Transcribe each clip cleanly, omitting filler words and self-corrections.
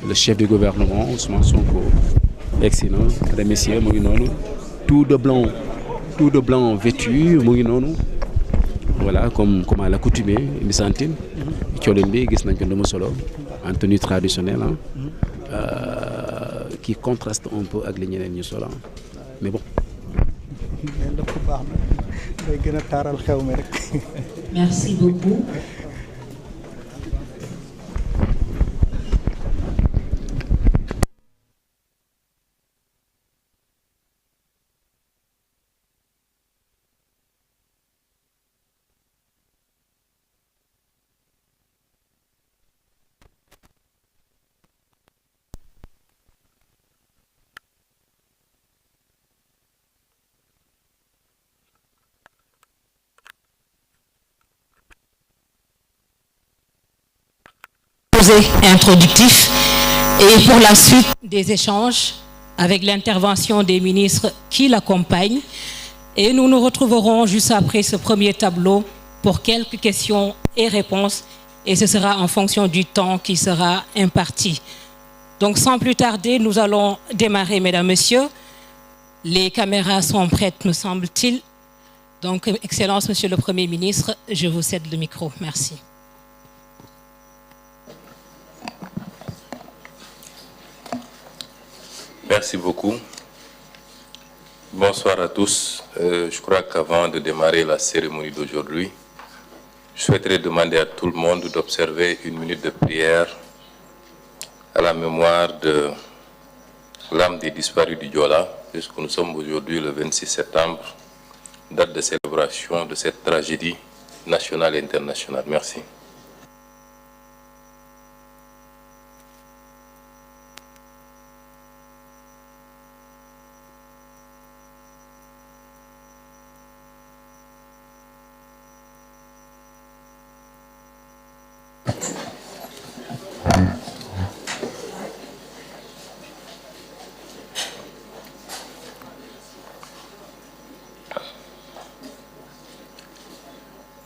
le chef du gouvernement Ousmane Sonko excellent mesdames messieurs mu ngi noonu tout de blanc vêtu mu ngi noonu voilà comme à l'accoutumée Miss Antine colin bi gis nañ ko dama solo en tenue traditionnelle qui contraste un peu ak li ñeneen ñu solo mais bon. dafa baax na day gën a taaral xew mi rek. Merci beaucoup. Introductif et pour la suite des échanges avec l'intervention des ministres qui l'accompagnent et nous nous retrouverons juste après ce premier tableau pour quelques questions et réponses et ce sera en fonction du temps qui sera imparti. Donc sans plus tarder, nous allons démarrer, mesdames, messieurs. Les caméras sont prêtes, me semble-t-il. Donc, Excellence, Monsieur le Premier ministre, je vous cède le micro. Merci. Merci beaucoup. Bonsoir à tous. Je crois qu'avant de démarrer la cérémonie d'aujourd'hui, je souhaiterais demander à tout le monde d'observer une minute de prière à la mémoire de l'âme des disparus du Diola, puisque nous sommes aujourd'hui le 26 septembre, date de célébration de cette tragédie nationale et internationale. Merci.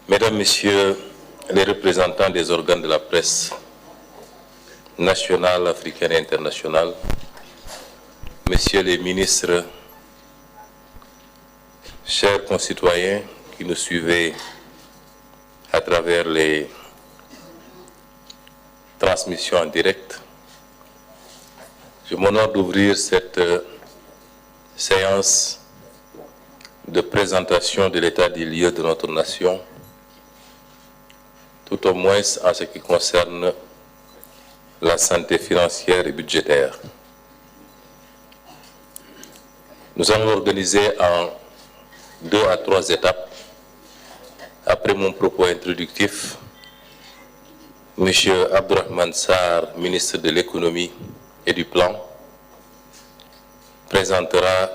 Mesdames, Messieurs les représentants des organes de la presse nationale, africaine et internationale, Messieurs les ministres, chers concitoyens qui nous suivez à travers les transmissions en direct, je m'honore d'ouvrir cette séance de présentation de l'état des lieux de notre nation, tout au moins en ce qui concerne la santé financière et budgétaire. Nous allons l'organiser en 2 à 3 étapes. Après mon propos introductif, M. Abdourahmane Sarr, ministre de l'économie et du plan, présentera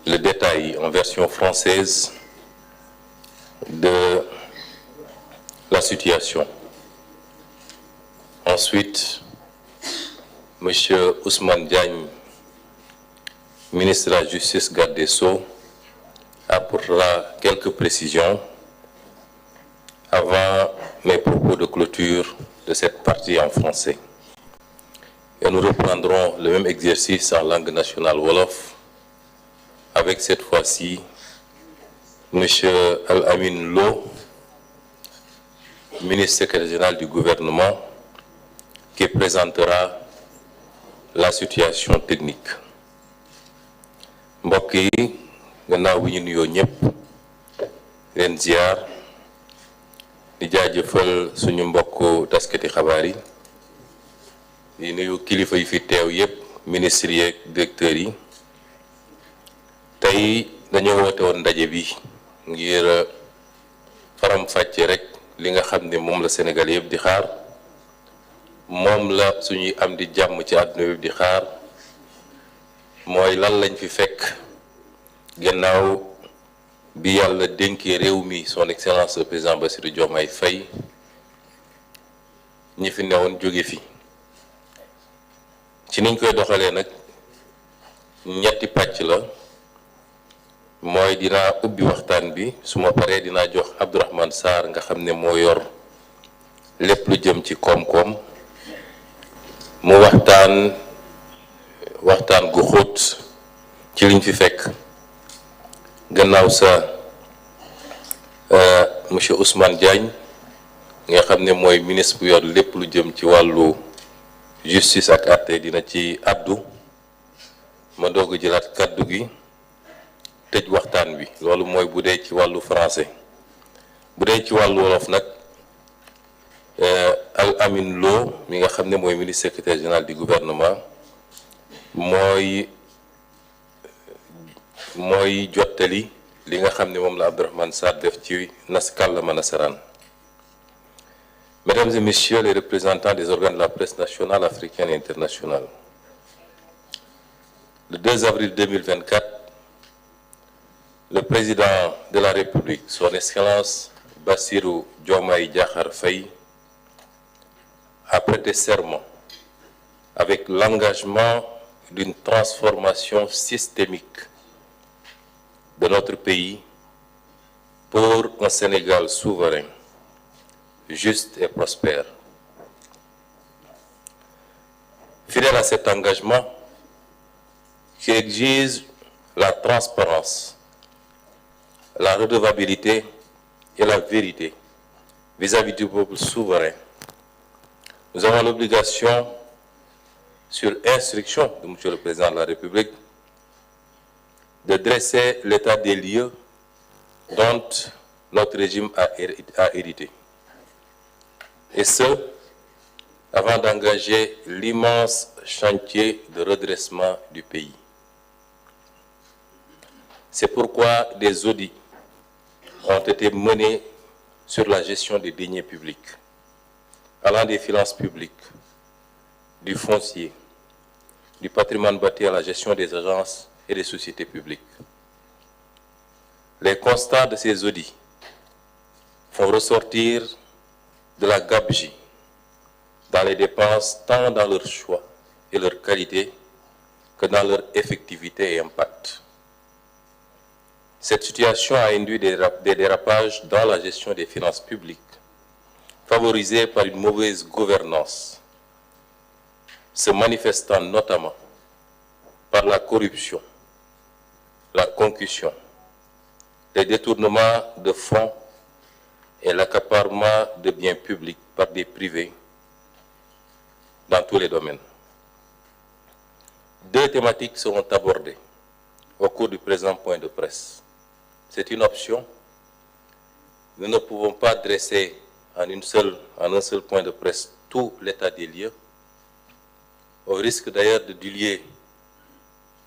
le détail en version française de la situation. Ensuite, M. Ousmane Diagne, ministre de la Justice, garde des Sceaux, apportera quelques précisions avant mes propos de clôture de cette partie en français. Et nous reprendrons le même exercice en langue nationale Wolof, avec cette fois-ci M. Al-Amin Lo, ministre secrétaire général du gouvernement, qui présentera la situation technique. mbokk yi gannaaw bi ñu nuyoo ñëpp leen ziar di jaajëfal suñu mbokk taskati xabaar yi di nuyu kilifa yi fi teew yëpp ministres yi ak directeurs yi tey dañoo woote woon ndaje bi ngir faram fàcce rek li nga xam ne moom la Sénégal yëpp di xaar moom la suñuy am di jàmm ci àdduna yëpp di xaar mooy lan lañ fi fekk gannaaw bi yàlla dénkee réew mi son excellence le président Bassirou Diomaye Faye ñi fi newoon jóge fi ci niñ koy doxalee nag ñetti pàcc la mooy dinaa ubbi waxtaan bi su ma paree dinaa jox Abdourahmane Sarr nga xam ne moo yor lépp lu jëm ci koom-koom mu waxtaan gu xóot ci liñ fi fekk gannaaw sa monsieur Ousmane Diagne nga xam ne mooy ministre bu yor lépp lu jëm ci wàllu justice ak àtte dina ci àddu ma doog a jëlaat kàddu gi tëj waxtaan wi loolu mooy bu dee ci wàllu français bu dee ci wàllu wolof nag Al Amin Lo mi nga xam ne mooy ministre secrétaire général du gouvernement mooy jottali li nga xam ne moom la Abdourahmane Sarr def ci kàllaama nasaraan. Mesdames et messieurs les représentants des organes de la presse nationale, africaine et internationale, le 2 avril 2024, le président de la République, son Excellence Bassirou Diomaye Diakhar Faye, a prêté serment avec l'engagement d'une transformation systémique de notre pays pour un Sénégal souverain, juste et prospère. Fidèle à cet engagement qui exige la transparence, la redevabilité et la vérité vis-à-vis du peuple souverain, nous avons l'obligation, sur instruction de Monsieur le Président de la République, de dresser l'état des lieux dont notre régime a hérité. Et ce, avant d'engager l'immense chantier de redressement du pays. C'est pourquoi des audits ont été menés sur la gestion des deniers publics, allant des finances publiques, du foncier, du patrimoine bâti à la gestion des agences et des sociétés publiques. Les constats de ces audits font ressortir de la gabegie dans les dépenses, tant dans leur choix et leur qualité que dans leur effectivité et impact. Cette situation a induit des dérapages dans la gestion des finances publiques, favorisés par une mauvaise gouvernance, se manifestant notamment par la corruption, la concussion, les détournements de fonds et l'accaparement de biens publics par des privés dans tous les domaines. Deux thématiques seront abordées au cours du présent point de presse. C'est une option. Nous ne pouvons pas dresser en un seul point de presse tout l'état des lieux, au risque d'ailleurs de diluer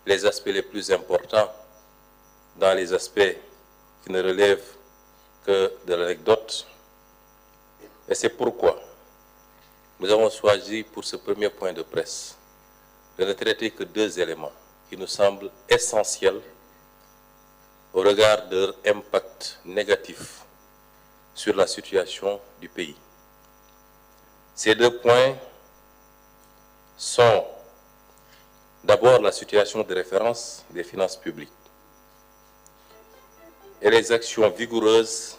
les aspects les plus importants dans les aspects qui ne relèvent que de l'anecdote. Et c'est pourquoi nous avons choisi pour ce premier point de presse de ne traiter que deux éléments qui nous semblent essentiels au regard de leur impact négatif sur la situation du pays. Ces deux points sont d'abord la situation de référence des finances publiques et les actions vigoureuses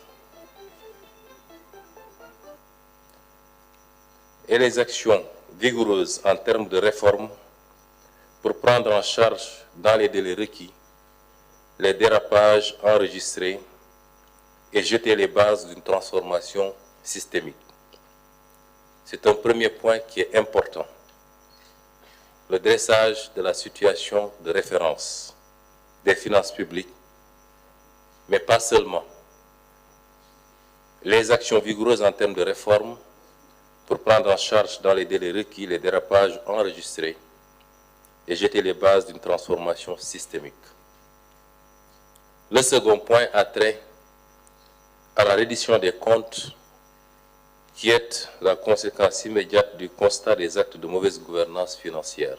en termes de réforme pour prendre en charge dans les délais requis les dérapages enregistrés et jeter les bases d'une transformation systémique. C'est un premier point qui est important. Le dressage de la situation de référence des finances publiques, mais pas seulement. Les actions vigoureuses en termes de réforme pour prendre en charge dans les délais requis les dérapages enregistrés et jeter les bases d'une transformation systémique. Le second point a trait à la reddition des comptes qui est la conséquence immédiate du constat des actes de mauvaise gouvernance financière.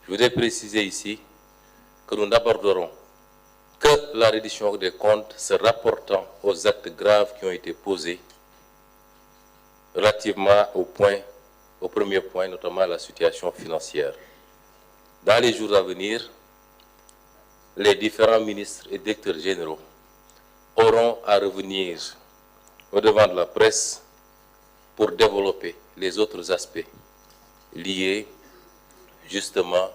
Je voudrais préciser ici que nous n'aborderons que la reddition des comptes se rapportant aux actes graves qui ont été posés relativement au premier point, notamment la situation financière. Dans les jours à venir, les différents ministres et directeurs généraux auront à revenir au devant de la presse pour développer les autres aspects liées justement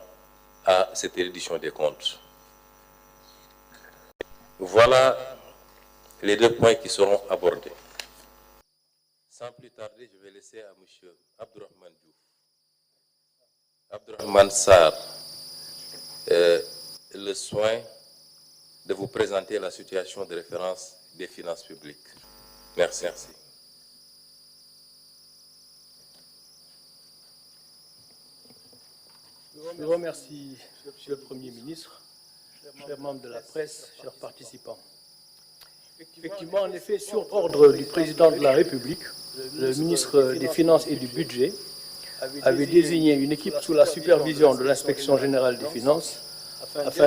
à cette édition des comptes. Voilà les 2 points qui seront abordés. Sans plus tarder, je vais laisser à M. Abdourahmane Diouf, Abdourahmane Sarr, le soin de vous présenter la situation de référence des finances publiques. Merci. Je vous remercie, Monsieur le Premier ministre, chers membres de la presse, chers participants. Effectivement, en effet, sur ordre du Président de la République, le ministre des Finances et du Budget avait désigné une équipe sous la supervision de l'Inspection générale des finances afin